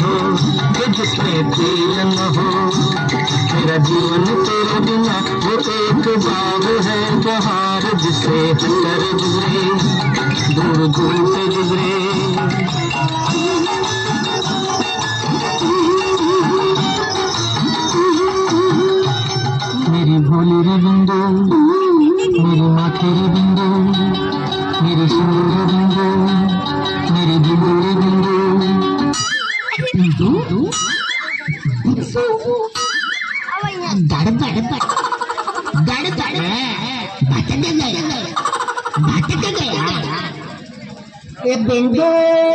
हो कि जिसमें तेल न हो। मेरा जीवन तेरे बिना वो एक बाग है बहार जिसे हंसकर गुजरे दूर दूर से गुजरे। मेरी भोली रे बिंदु, मेरी माथे रे बिंदु, मेरी सुंदर रे बिंदु, मेरी बिंदु रे बिंदु। बिंदु दड़ दड़ दड़ दड़ भटक गया, भटक गया। ये बिंदु